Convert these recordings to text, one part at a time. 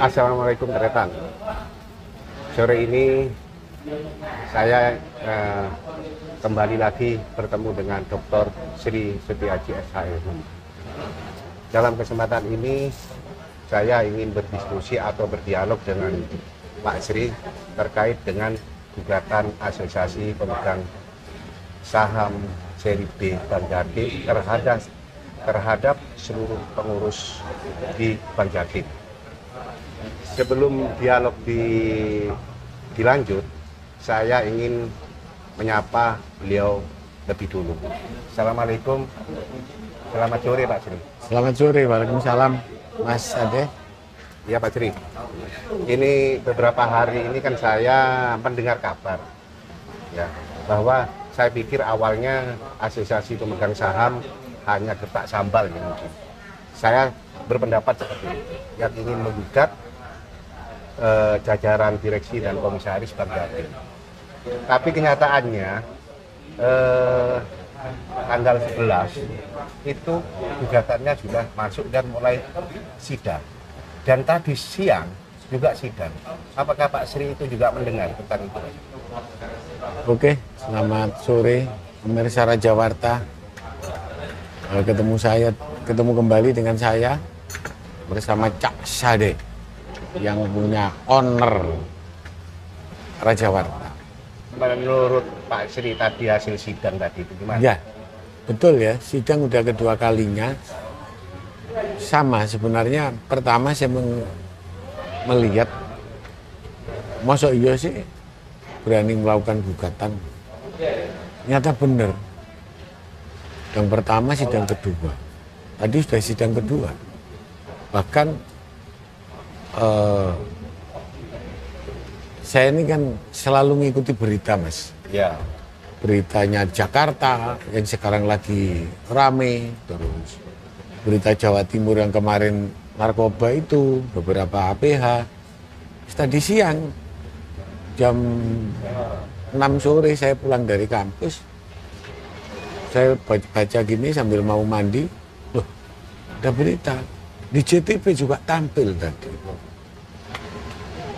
Assalamualaikum Tretan. Sore ini saya kembali lagi bertemu dengan Dr. Sri Setiaji SHM. Dalam kesempatan ini saya ingin berdiskusi atau berdialog dengan Pak Sri terkait dengan gugatan Asosiasi Pemegang Saham Seri B Bank Jatim terhadap seluruh pengurus di Bank Jatim. Sebelum dialog dilanjut, saya ingin menyapa beliau lebih dulu. Assalamualaikum, selamat sore Pak Sri. Selamat sore, waalaikumsalam Mas Ade. Ya Pak Sri, ini beberapa hari ini kan saya mendengar kabar ya bahwa saya pikir awalnya Asosiasi Pemegang Saham hanya gertak sambal ya mungkin. Saya berpendapat seperti itu, yang ingin menggugat jajaran direksi dan komisaris Bank Jatim. Tapi kenyataannya tanggal 11 itu gugatannya sudah masuk dan mulai sidang. Dan tadi siang juga sidang. Apakah Pak Sri itu juga mendengar tentang itu? Oke, selamat sore pemirsa Raja Warta. Ketemu kembali dengan saya bersama Cak Sade yang punya owner Raja Warta. Menurut Pak Sri tadi hasil sidang tadi itu gimana? Ya, betul ya, sidang udah kedua kalinya. Sama sebenarnya, pertama saya melihat masa iya sih berani melakukan gugatan. Nyata bener. Sidang pertama, sidang kedua. Tadi sudah sidang kedua. Bahkan saya ini kan selalu mengikuti berita, Mas. Ya. Beritanya Jakarta yang sekarang lagi rame, terus berita Jawa Timur yang kemarin narkoba itu, beberapa APH. Tadi siang jam 6 sore saya pulang dari kampus. Saya baca gini sambil mau mandi. Loh, ada berita. Di JTV juga tampil tadi.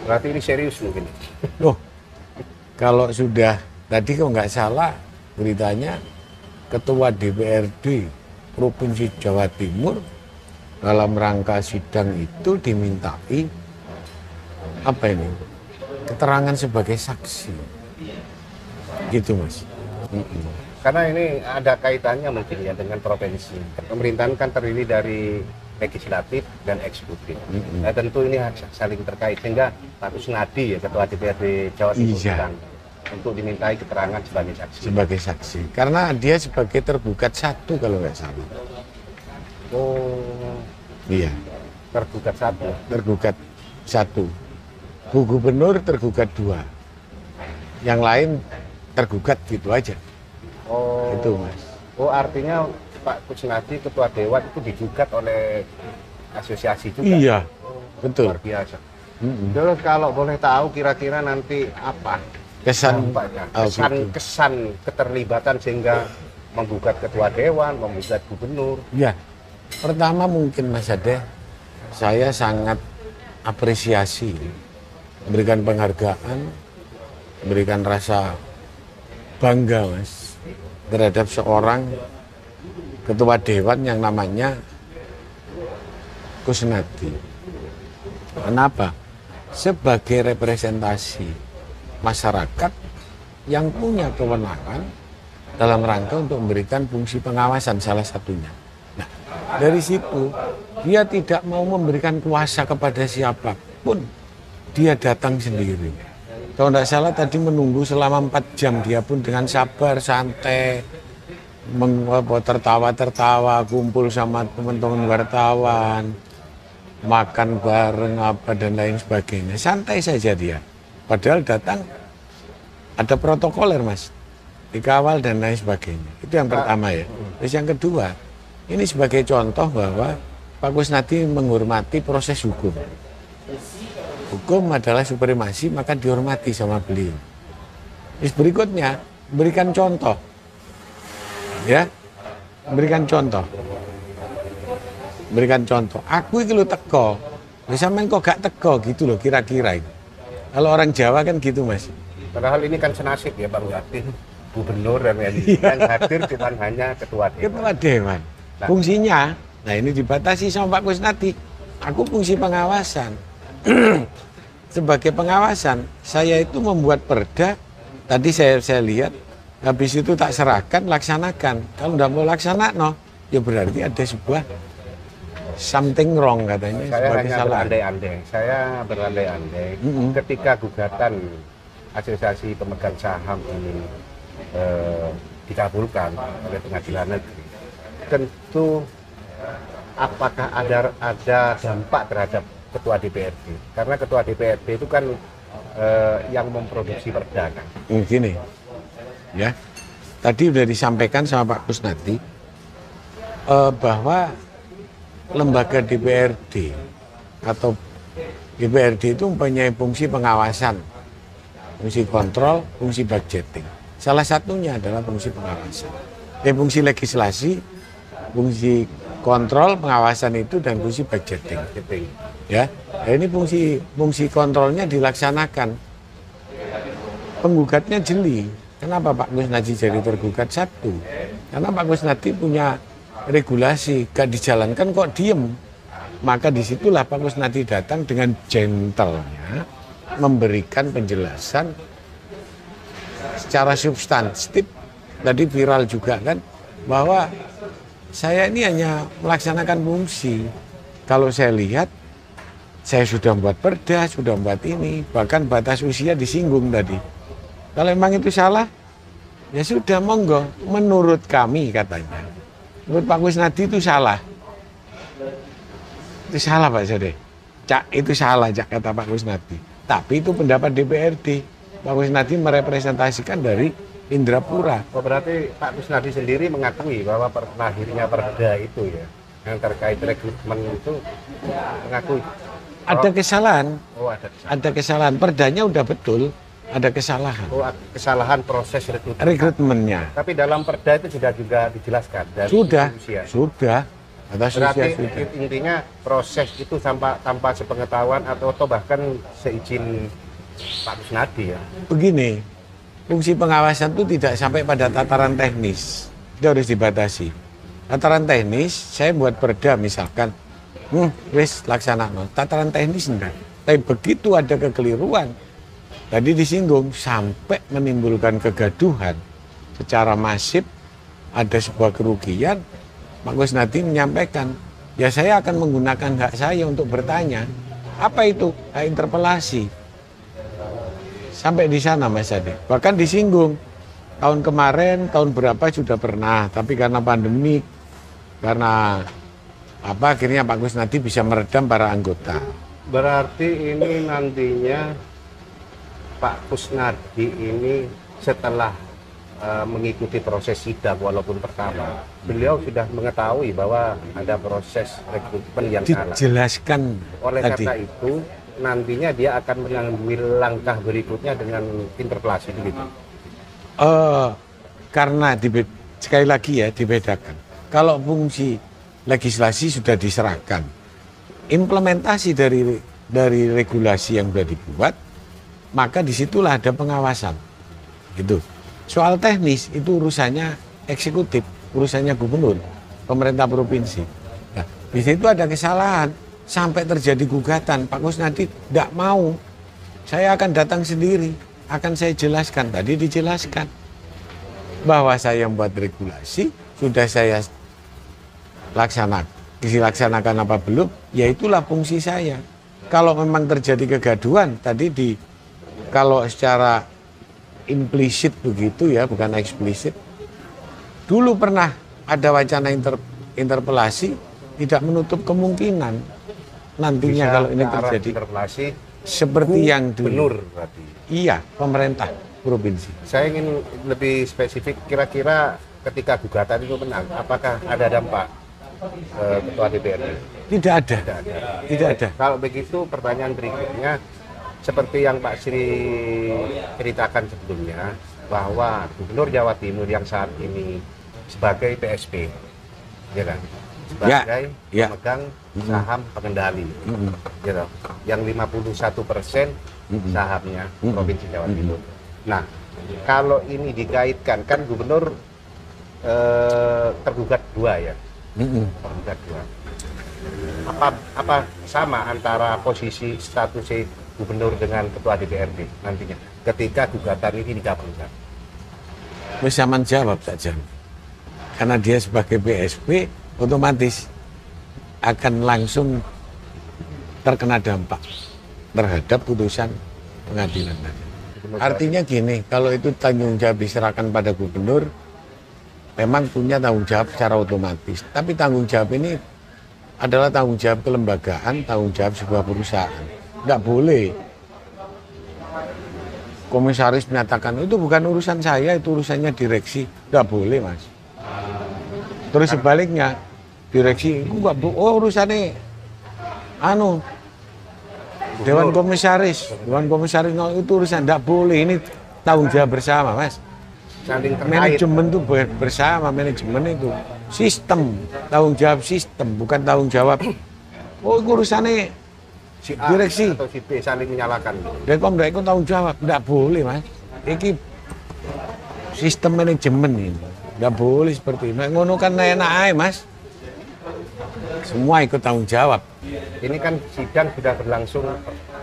Berarti ini serius mungkin. Loh, kalau sudah tadi kalau nggak salah beritanya Ketua DPRD Provinsi Jawa Timur dalam rangka sidang itu dimintai apa ini? Keterangan sebagai saksi. Gitu, Mas. Karena ini ada kaitannya mungkin ya dengan provinsi. Pemerintahan kan terdiri dari legislatif dan eksekutif. Nah, tentu ini saling terkait sehingga Pak Kusnadi ya Ketua DPRD Jawa Timur kan untuk dimintai keterangan sebagai saksi. Sebagai saksi. Karena dia sebagai tergugat satu kalau nggak salah. Oh. Iya. Tergugat satu. Tergugat satu. Bu Gubernur tergugat dua. Yang lain tergugat gitu aja. Oh. Itu, Mas. Oh, artinya Pak Kusnadi Ketua Dewan itu digugat oleh asosiasi juga. Iya. Betul. Luar biasa. Terus kalau boleh tahu kira-kira nanti apa Kesan keterlibatan sehingga menggugat Ketua Dewan, menggugat Gubernur? Ya, pertama mungkin Mas Ade, saya sangat apresiasi, memberikan penghargaan, memberikan rasa bangga Mas terhadap seorang Ketua Dewan yang namanya Kusnadi. Kenapa? Sebagai representasi masyarakat yang punya kewenangan dalam rangka untuk memberikan fungsi pengawasan salah satunya. Nah, dari situ dia tidak mau memberikan kuasa kepada siapapun, dia datang sendiri. Kalau tidak salah tadi menunggu selama 4 jam, dia pun dengan sabar, santai, tertawa-tertawa, kumpul sama teman-teman wartawan, makan bareng apa dan lain sebagainya. Santai saja dia. Padahal datang ada protokoler Mas, dikawal dan lain sebagainya. Itu yang pertama ya. Terus yang kedua, ini sebagai contoh bahwa Pak Kusnadi menghormati proses hukum. Hukum adalah supremasi, maka dihormati sama beliau. Terus berikutnya, berikan contoh. Ya, berikan contoh. Berikan contoh. Aku iki lho teko "Lah sampean kok gak teko?" gitu loh kira-kira itu. Kalau orang Jawa kan gitu, Mas. Padahal ini kan senasib ya Bang Yatin, gubernur dan yang hadir cuma hanya ketua dewan. Ketua Dewan. Nah. Fungsinya, nah ini dibatasi sama Pak Kusnadi. Aku fungsi pengawasan. Sebagai pengawasan, saya itu membuat perda. Tadi saya lihat, habis itu tak serahkan, laksanakan. Kalau nggak mau laksanakan, no, ya berarti ada sebuah something wrong katanya. Saya seperti hanya salah. berandai-andai. Saya berandai-andai ketika gugatan asosiasi pemegang saham ini dikabulkan oleh pengadilan negeri, tentu apakah ada dampak terhadap ketua DPRD? Karena ketua DPRD itu kan yang memproduksi perda kan. Gini, ya. Tadi sudah disampaikan sama Pak Kusnadi bahwa lembaga DPRD atau DPRD itu mempunyai fungsi pengawasan, fungsi kontrol, fungsi budgeting. Salah satunya adalah fungsi pengawasan. Fungsi legislasi, fungsi kontrol, pengawasan itu dan fungsi budgeting. Ya, nah, ini fungsi kontrolnya dilaksanakan. Penggugatnya jeli. Kenapa Pak Kusnadi jadi tergugat? Satu, karena Pak Kusnadi punya regulasi, gak dijalankan kok diem. Maka disitulah Pak Kusnadi datang dengan gentlenya memberikan penjelasan secara substantif. Tadi viral juga kan, bahwa saya ini hanya melaksanakan fungsi. Kalau saya lihat, saya sudah membuat perda, sudah membuat ini, bahkan batas usia disinggung tadi. Kalau memang itu salah, ya sudah monggo. Menurut kami katanya, menurut Pak Kusnadi itu salah. Itu salah Pak Sode. Cak, itu salah, Cak, kata Pak Kusnadi. Tapi itu pendapat DPRD. Pak Kusnadi merepresentasikan dari Indrapura. Oh, berarti Pak Kusnadi sendiri mengakui bahwa lahirnya perda itu ya, yang terkait rekrutmen itu mengakui. Ada kesalahan. Oh, ada kesalahan. Ada kesalahan. Perdanya udah betul, ada kesalahan. Oh, kesalahan proses rekrutmen. Rekrutmennya. Tapi dalam perda itu sudah juga dijelaskan dari Sudah, usia. sudah. Atas Berarti usia sudah. intinya proses itu tanpa sepengetahuan atau bahkan seizin Pak Kusnadi ya. Begini, fungsi pengawasan itu tidak sampai pada tataran teknis. Itu harus dibatasi. Tataran teknis, saya buat perda misalkan, wis laksanakan. Tataran teknis enggak. Tapi begitu ada kekeliruan, tadi disinggung, sampai menimbulkan kegaduhan secara masif, ada sebuah kerugian, Pak Kusnadi menyampaikan, ya saya akan menggunakan hak saya untuk bertanya. Apa itu? Hak interpelasi. Sampai di sana Mas Ade. Bahkan disinggung, tahun kemarin, tahun berapa sudah pernah, tapi karena pandemi, karena akhirnya Pak Kusnadi bisa meredam para anggota. Berarti ini nantinya Pak Kusnadi ini setelah mengikuti proses sidang walaupun pertama, beliau sudah mengetahui bahwa ada proses rekrutmen yang salah. Dijelaskan Oleh tadi. karena itu nantinya dia akan mengambil langkah berikutnya dengan interpelasi begitu. Karena sekali lagi ya dibedakan. Kalau fungsi legislasi sudah diserahkan, implementasi dari regulasi yang sudah dibuat, maka disitulah ada pengawasan. Gitu. Soal teknis itu urusannya eksekutif, urusannya gubernur, pemerintah provinsi. Nah, di situ ada kesalahan sampai terjadi gugatan. Pak Kusnadi tidak mau. Saya akan datang sendiri, akan saya jelaskan. Tadi dijelaskan bahwa saya membuat regulasi, sudah saya dilaksanakan apa belum, ya itulah fungsi saya. Kalau memang terjadi kegaduhan, kalau secara implisit begitu ya, bukan eksplisit. Dulu pernah ada wacana interpelasi, tidak menutup kemungkinan nantinya Bisa kalau ini ke arah terjadi interpelasi seperti yang dulu. gubernur berarti. Iya, pemerintah provinsi. Saya ingin lebih spesifik, kira-kira ketika gugatan itu menang, apakah ada dampak ketua DPRD? Tidak ada. Tidak ada. Tidak ada. Kalau begitu pertanyaan berikutnya, seperti yang Pak Sri ceritakan sebelumnya, bahwa Gubernur Jawa Timur yang saat ini sebagai PSP, ya kan, sebagai ya. pemegang saham pengendali, gitu. Yang 51% sahamnya Provinsi Jawa Timur. Nah, kalau ini dikaitkan, kan gubernur tergugat 2 ya, tergugat 2. Apa sama antara posisi status gubernur dengan ketua DPRD nantinya ketika gugatan ini digabungkan? Bisa menjawab saja. Karena dia sebagai PSP otomatis akan langsung terkena dampak terhadap putusan pengadilan. Artinya gini, kalau itu tanggung jawab diserahkan pada gubernur, memang punya tanggung jawab secara otomatis. Tapi tanggung jawab ini adalah tanggung jawab kelembagaan, tanggung jawab sebuah perusahaan. Nggak boleh komisaris menyatakan itu bukan urusan saya, itu urusannya direksi. Nggak boleh, Mas. Terus sebaliknya, direksi itu nggak urusannya Dewan Komisaris no, itu urusan, nggak boleh. Ini tanggung jawab bersama, Mas. Manajemen itu bersama, manajemen itu sistem, tanggung jawab sistem, bukan tanggung jawab urusannya si A direksi atau si B saling menyalahkan. Dekom itu tanggung jawab, nggak boleh, Mas. Ini sistem manajemen ini, nggak boleh seperti ini. Ngono kan enak aja, Mas. Semua ikut tanggung jawab. Ini kan sidang sudah berlangsung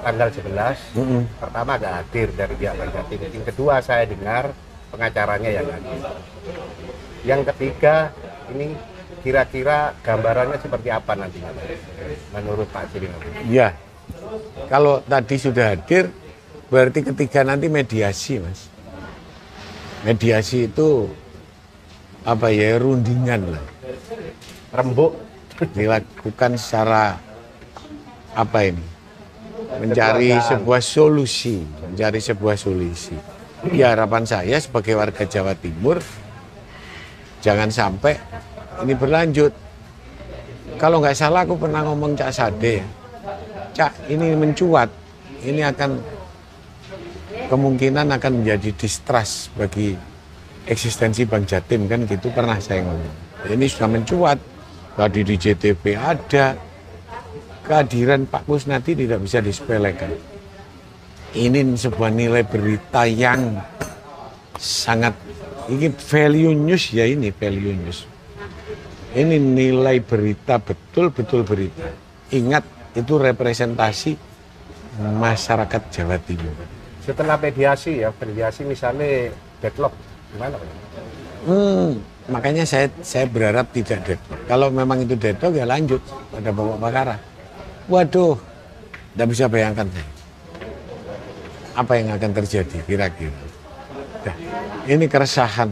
tanggal 11. Pertama nggak hadir dari pihak Bang Jatim. Yang kedua saya dengar pengacaranya yang hadir. Yang ketiga, ini kira-kira gambarannya seperti apa nantinya menurut Pak Sirino? Ya, kalau tadi sudah hadir, berarti ketiga nanti mediasi, Mas. Mediasi itu apa ya, rundingan lah. Rembuk Dilakukan secara apa ini? Mencari sebuah solusi, Ya, harapan saya sebagai warga Jawa Timur, jangan sampai ini berlanjut. Kalau nggak salah aku pernah ngomong Cak Sade, Cak, ini mencuat, ini akan kemungkinan akan menjadi distrust bagi eksistensi Bang Jatim, kan gitu pernah saya ngomong. Ini sudah mencuat, tadi di JTP ada, kehadiran Pak Kusnadi tidak bisa disepelekan. Ini sebuah nilai berita yang sangat, ini value news ya, ini value news. Ini nilai berita, betul-betul berita. Ingat, itu representasi masyarakat Jawa Timur. Setelah mediasi misalnya deadlock, gimana Pak? Makanya saya berharap tidak deadlock. Kalau memang itu deadlock ya lanjut pada pokok perkara. Waduh, tidak bisa bayangkan saya. Apa yang akan terjadi kira-kira. Nah, ini keresahan.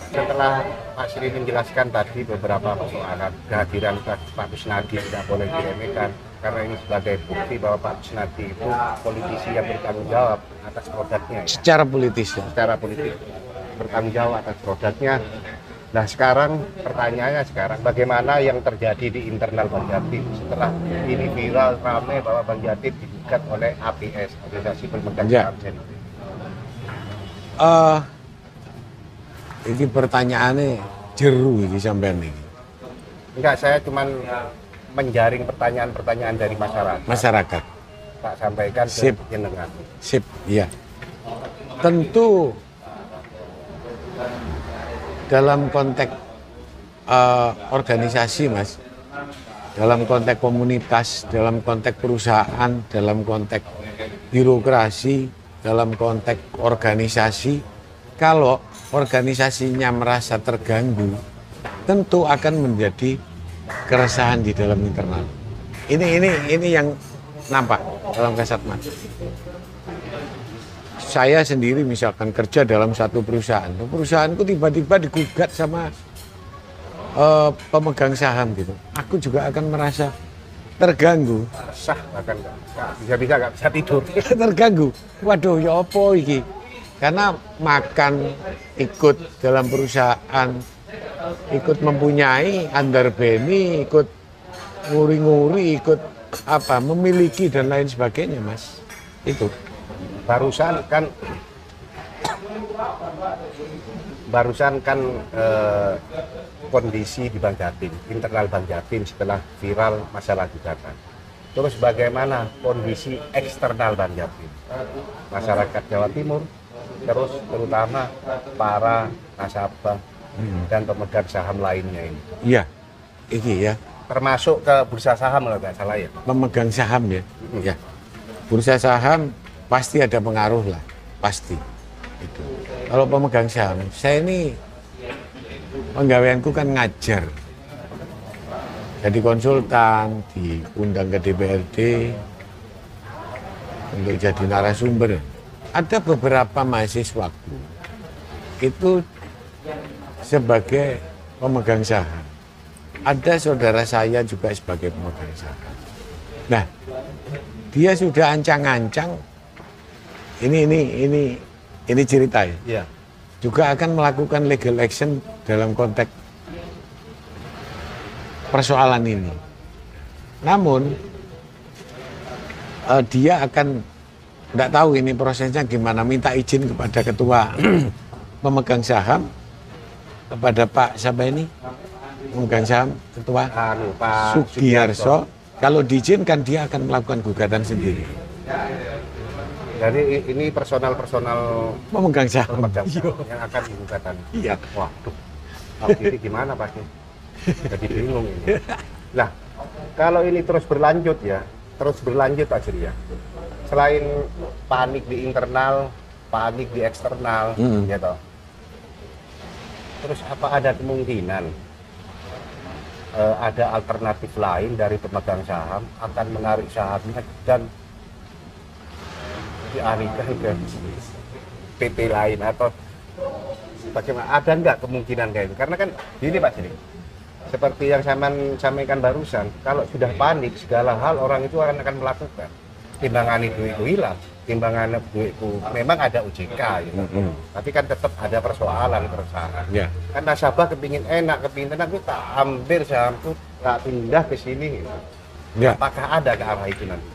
Setelah Pak Sri menjelaskan tadi beberapa persoalan kehadiran Pak Kusnadi tidak boleh diremehkan, karena ini sebagai bukti bahwa Pak Kusnadi itu politisi yang bertanggung jawab atas produknya. Ya. Secara politis bertanggung jawab atas produknya. Nah sekarang pertanyaannya bagaimana yang terjadi di internal Bang Jatim setelah ini viral ramai bahwa Bang Jatim digugat oleh APS, Organisasi Pemegang Saham. Ini pertanyaannya jeru ini sampean ini. Enggak, saya cuman menjaring pertanyaan-pertanyaan dari masyarakat. Tak sampaikan ke jenengan. Sip, iya. Tentu dalam konteks organisasi, Mas, dalam konteks komunitas, dalam konteks perusahaan, dalam konteks birokrasi, dalam konteks organisasi, kalau organisasinya merasa terganggu, tentu akan menjadi keresahan di dalam internal. Ini yang nampak dalam kasat mata. Saya sendiri misalkan kerja dalam satu perusahaanku tiba-tiba digugat sama pemegang saham gitu. Aku juga akan merasa terganggu. Sah, bahkan nggak bisa tidur. Terganggu. Waduh, ya apa iki? Karena makan ikut dalam perusahaan, ikut mempunyai underbeni, ikut nguri-nguri, ikut apa, memiliki dan lain sebagainya, Mas. Itu. Barusan kan barusan kan kondisi di Bank Jatim, internal Bank Jatim setelah viral masalah gugatan. Terus bagaimana kondisi eksternal Bank Jatim, masyarakat Jawa Timur, terus terutama para nasabah dan pemegang saham lainnya ini. Iya, ini ya. Termasuk ke bursa saham kalau nggak salah ya. Pemegang saham ya. Ya. Bursa saham pasti ada pengaruh lah, pasti. Itu. Kalau pemegang saham, saya ini penggaweanku kan ngajar. Jadi konsultan, diundang ke DPRD untuk jadi narasumber. Ada beberapa mahasiswaku itu sebagai pemegang saham. Ada saudara saya juga sebagai pemegang saham. Nah, dia sudah ancang-ancang ini cerita ya. Iya. Juga akan melakukan legal action dalam konteks persoalan ini. Namun dia akan tidak tahu ini prosesnya gimana, minta izin kepada ketua pemegang saham, kepada Pak siapa ini pemegang saham ketua Pak Sugiharso. Kalau diizinkan dia akan melakukan gugatan sendiri. Jadi ini personal Pemegang saham. yang akan digugatan. Iya. Waduh, ini gimana Pak? Jadi bingung ini. Nah, kalau ini terus berlanjut Pak Sri ya. Selain panik di internal, panik di eksternal, gitu. Terus apa ada kemungkinan ada alternatif lain dari pemegang saham akan menarik sahamnya dan dialihkan ke PT lain atau bagaimana? Ada nggak kemungkinan kayak itu? Karena kan gini Pak Sri, seperti yang saya sampaikan barusan, kalau sudah panik segala hal orang itu akan melakukan. Timbangan itu hilang, timbangan itu memang ada OJK gitu. Tapi kan tetap ada persoalan keresahan. Ya. Kan nasabah kepingin enak, kepingin tenang, itu tak ambil sahamku, tak pindah ke sini gitu. Ya. Apakah ada ke arah itu nanti?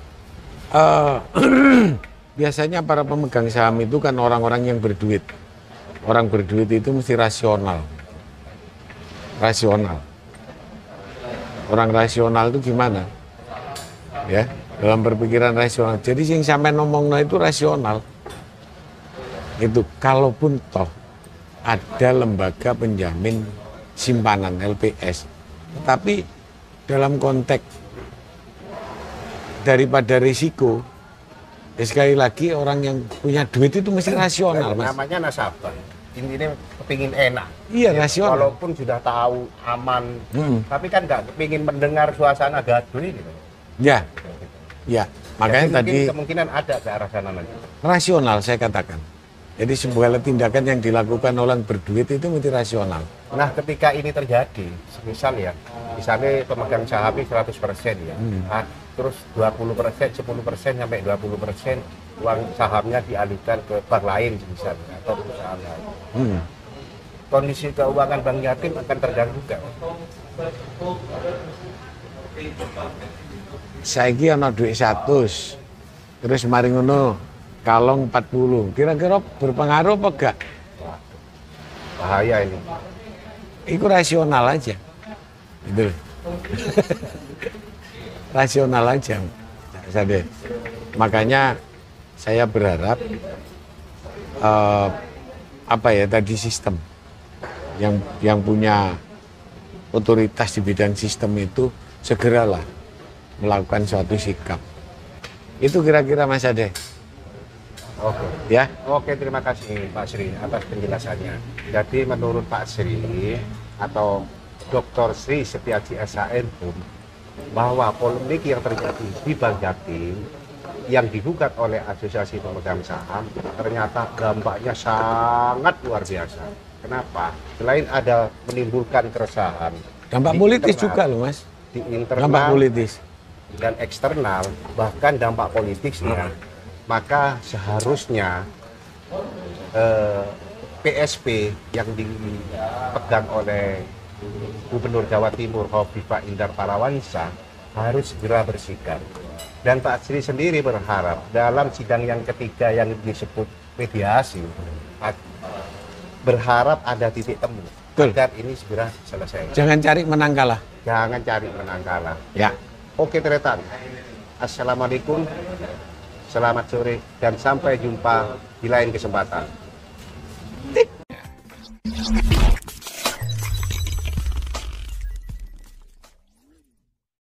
Biasanya para pemegang saham itu kan orang-orang yang berduit. Orang berduit itu mesti rasional. Rasional. Orang rasional itu gimana? Ya, dalam berpikiran rasional. Jadi yang sampai ngomongnya itu rasional. Itu kalaupun toh ada lembaga penjamin simpanan LPS. Tapi dalam konteks daripada risiko, ya sekali lagi orang yang punya duit itu mesti rasional, Mas. Namanya nasabah. Intinya kepingin enak. Iya, rasional. Walaupun sudah tahu aman, tapi kan nggak kepingin mendengar suasana gaduh gitu. Ya, ya. Makanya tadi kemungkinan ada ke arah sana nanti. rasional saya katakan. Jadi sebuah tindakan yang dilakukan orang berduit itu mesti rasional. Nah, ketika ini terjadi, misalnya pemegang saham 100% ya, terus 20%, 10% sampai 20% uang sahamnya dialihkan ke bank lain misalnya atau perusahaan lain. Kondisi keuangan Bank Jatim akan terganggu nggak? Saiki ana duit 100. Terus mari ngono kalong 40. Kira-kira berpengaruh apa enggak? Bahaya ini. Itu rasional aja. Gitu. Rasional aja. Sade. Makanya saya berharap tadi sistem yang punya otoritas di bidang sistem itu segeralah melakukan suatu sikap. Itu kira-kira Mas Ade. Oke. Ya. Oke, terima kasih Pak Sri atas penjelasannya. Jadi menurut Pak Sri atau Dr. Sri Setiaji SHM bahwa polemik yang terjadi di Bank Jatim yang digugat oleh Asosiasi Pemegang Saham ternyata dampaknya sangat luar biasa. Kenapa? Selain ada menimbulkan keresahan, dampak politis juga loh Mas. Di internal dampak politis dan eksternal, bahkan dampak politisnya, maka seharusnya PSP yang dipegang oleh Gubernur Jawa Timur Hovifah Indar Parawansa harus segera bersikap. Dan Pak Sri sendiri berharap dalam sidang yang ketiga yang disebut mediasi, berharap ada titik temu Betul. agar ini segera selesai. Jangan cari menang kalah. Jangan cari menang kalah. Ya. Oke Tretan, Assalamualaikum, selamat sore, dan sampai jumpa di lain kesempatan.